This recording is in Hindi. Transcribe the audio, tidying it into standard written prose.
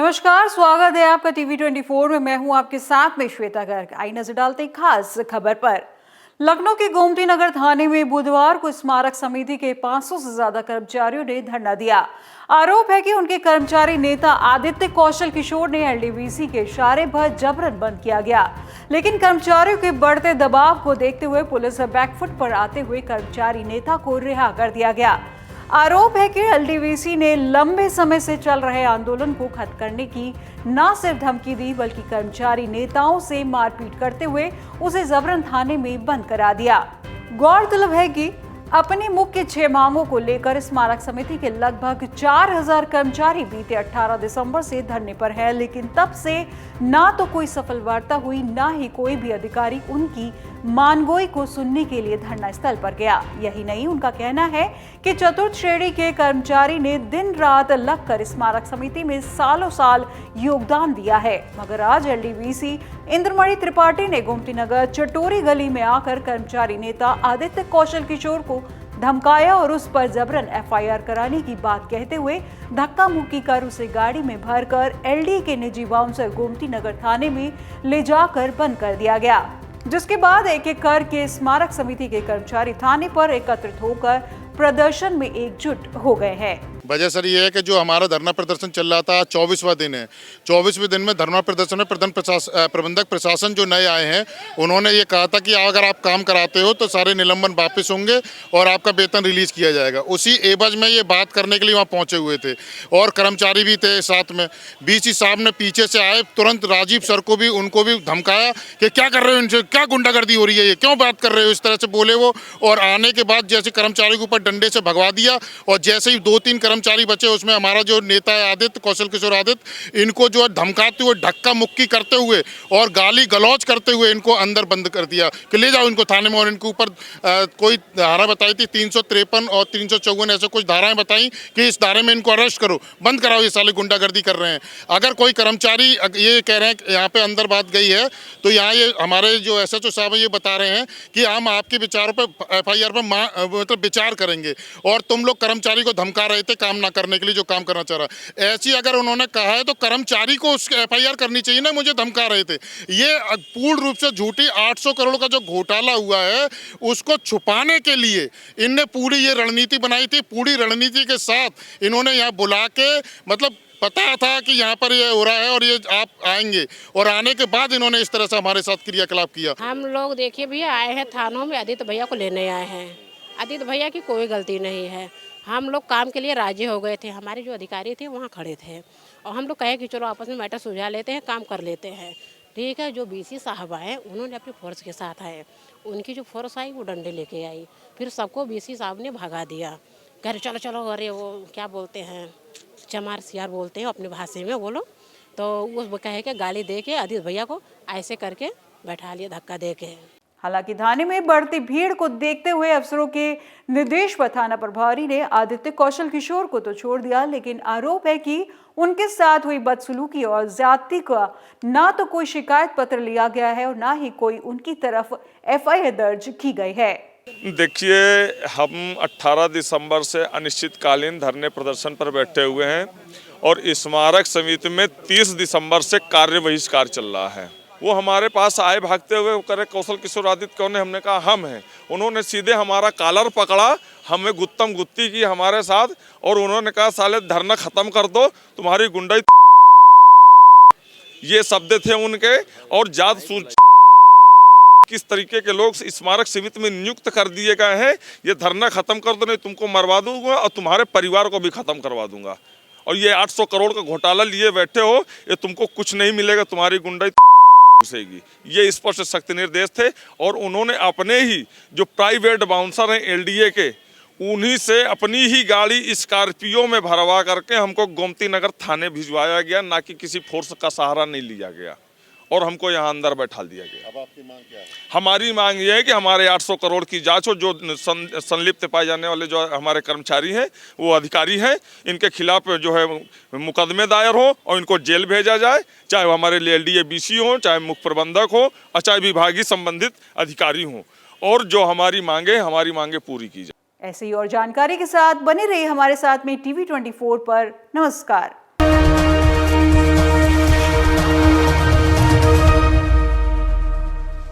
नमस्कार, स्वागत है आपका टीवी 24 में। मैं हूं आपके साथ में श्वेता गर्ग। आई नजर डालते हैं खास खबर पर। लखनऊ के गोमती नगर थाने में बुधवार को स्मारक समिति के 500 से ज्यादा कर्मचारियों ने धरना दिया। आरोप है कि उनके कर्मचारी नेता आदित्य कौशल किशोर ने एलडीवीसी के इशारे पर जबरन बंद किया गया, लेकिन कर्मचारियों के बढ़ते दबाव को देखते हुए पुलिस बैकफुट पर आते हुए कर्मचारी नेता को रिहा कर दिया गया। आरोप है कि एलडीवीसी ने लंबे समय से चल रहे आंदोलन को खत्म करने की न सिर्फ धमकी दी, बल्कि कर्मचारी नेताओं से मारपीट करते हुए उसे जबरन थाने में बंद करा दिया। गौरतलब है कि अपनी मुख्य 6 मांगों को लेकर स्मारक समिति के लगभग 4000 कर्मचारी बीते 18 दिसंबर से धरने पर है, लेकिन तब से ना तो कोई सफल वार्ता हुई, ना ही कोई भी अधिकारी उनकी मानगोई को सुनने के लिए धरना स्थल पर गया। यही नहीं, उनका कहना है कि चतुर्थ श्रेणी के कर्मचारी ने दिन रात लगकर स्मारक समिति में सालों साल योगदान दिया है, मगर आज एलडीवीसी इंद्रमणि त्रिपाठी ने गोमती नगर चटोरी गली में आकर कर्मचारी नेता आदित्य कौशल किशोर को धमकाया और उस पर जबरन एफआईआर कराने की बात कहते हुए धक्का मुक्की कर उसे गाड़ी में भरकर एलडी के निजी बाउंसर गोमती नगर थाने में ले जाकर बंद कर दिया गया, जिसके बाद एक एक करके स्मारक समिति के कर्मचारी थाने पर एकत्रित होकर प्रदर्शन में एकजुट हो गए हैं। वजह सर ये है कि जो हमारा धरना प्रदर्शन चल रहा था 24वां दिन है। 24वें दिन में धरना प्रदर्शन में प्रबंधक प्रशासन जो नए आए हैं उन्होंने ये कहा था कि अगर आप काम कराते हो तो सारे निलंबन वापस होंगे और आपका वेतन रिलीज किया जाएगा। उसी एवज में ये बात करने के लिए वहाँ पहुँचे हुए थे और कर्मचारी भी थे साथ में। बीसी साहब ने पीछे से आए, तुरंत राजीव सर को भी उनको भी धमकाया कि क्या कर रहे हो, इनसे क्या गुंडागर्दी हो रही है, ये क्यों बात कर रहे हो, इस तरह से बोले वो। और आने के बाद जैसे कर्मचारी के ऊपर डंडे से भगवा दिया और जैसे ही 2-3 कर्मचारी बचे, उसमें हमारा जो नेता है आदित्य कौशल किशोर आदित्य, इनको जो है धमकाते हुए धक्का मुक्की करते हुए और गाली गलौज करते हुए इनको अंदर बंद कर दिया कि ले जाओ इनको थाने में। और इनके ऊपर कोई धारा बताई थी 353 और 354 ऐसे कुछ धाराएं बताई कि इस धारे में इनको अरेस्ट करो, बंद कराओ, ये साले गुंडागर्दी कर रहे हैं। अगर कोई कर्मचारी ये कह रहे हैं कि यहाँ पे अंदर बात गई है तो यहाँ ये हमारे जो एसएचओ साहब ये बता रहे हैं कि हम आपके विचारों पर एफआईआर पर मतलब विचार करेंगे और तुम लोग कर्मचारी को धमका रहे थे काम ना करने के लिए जो काम करना चाह रहा। ऐसी अगर उन्होंने कहा है तो कर्मचारी को उसकी एफआईआर करनी चाहिए ना, मुझे धमका रहे थे। ये पूर्ण रूप से झूठी 800 करोड़ का जो घोटाला हुआ है उसको छुपाने के लिए इनने पूरी ये रणनीति बनाई थी। पूरी रणनीति के साथ इन्होंने यहाँ बुला के मतलब पता था कि यहाँ पर ये हो रहा है और ये आप आएंगे, और आने के बाद इन्होंने इस तरह से हमारे साथ क्रियाकलाप किया। हम लोग देखिए भैया आए हैं थानों में, आदित्य भैया को लेने आए हैं। आदित्य भैया की कोई गलती नहीं है, हम लोग काम के लिए राजी हो गए थे। हमारे जो अधिकारी थे वहाँ खड़े थे और हम लोग कहे कि चलो आपस में मैटर सुलझा लेते हैं, काम कर लेते हैं। ठीक है, जो बीसी साहब आए उन्होंने अपनी फोर्स के साथ आए, उनकी जो फोर्स आई वो डंडे लेके आई, फिर सबको बीसी साहब ने भगा दिया। कह रहे चलो चलो, अरे वो क्या बोलते हैं, चमार सियार बोलते हैं अपनी भाषा में बोलो, तो वो कहे के गाली दे के आदित्य भैया को ऐसे करके बैठा लिया धक्का दे के। हालांकि थाने में बढ़ती भीड़ को देखते हुए अफसरों के निर्देश पर थाना प्रभारी ने आदित्य कौशल किशोर को तो छोड़ दिया, लेकिन आरोप है कि उनके साथ हुई बदसलूकी और ज्यादती का ना तो कोई शिकायत पत्र लिया गया है और ना ही कोई उनकी तरफ एफआईआर दर्ज की गई है। देखिए, हम 18 दिसंबर से अनिश्चितकालीन धरने प्रदर्शन पर बैठे हुए हैं और स्मारक समिति में 30 दिसंबर से कार्य बहिष्कार चल रहा है। वो हमारे पास आए भागते हुए, वो करे कौशल किशोर आदित्य कौन है, हमने कहा हम हैं। उन्होंने सीधे हमारा कॉलर पकड़ा, हमें गुत्तम गुत्ती की हमारे साथ और उन्होंने कहा साले धरना खत्म कर दो, तुम्हारी गुंडाई, ये शब्द थे उनके। और जात किस तरीके के लोग स्मारक समिति में नियुक्त कर दिए गए हैं, ये धरना खत्म कर दो नहीं तुमको मरवा दूंगा और तुम्हारे परिवार को भी खत्म करवा दूंगा। और ये 800 करोड़ का घोटाला लिए बैठे हो, ये तुमको कुछ नहीं मिलेगा, तुम्हारी गुंडाई घुसेगी। ये स्पष्ट शक्ति निर्देश थे और उन्होंने अपने ही जो प्राइवेट बाउंसर हैं एलडीए के, उन्हीं से अपनी ही गाड़ी स्कॉर्पियो में भरवा करके हमको गोमती नगर थाने भिजवाया गया, ना कि किसी फोर्स का सहारा नहीं लिया गया और हमको यहाँ अंदर बैठा दिया गया। अब आपकी मांग क्या है? हमारी मांग ये है कि हमारे 800 करोड़ की जांच हो, जो संलिप्त पाए जाने वाले जो हमारे कर्मचारी हैं, वो अधिकारी हैं, इनके खिलाफ जो है मुकदमे दायर हो और इनको जेल भेजा जाए, चाहे वो हमारे लिए एलडीए बीसी हो, चाहे मुख्य प्रबंधक हो और चाहे विभागीय संबंधित अधिकारी हों, और जो हमारी मांगे पूरी की जाए। ऐसी और जानकारी के साथ बने रहिए हमारे साथ में टीवी 24 पर। नमस्कार।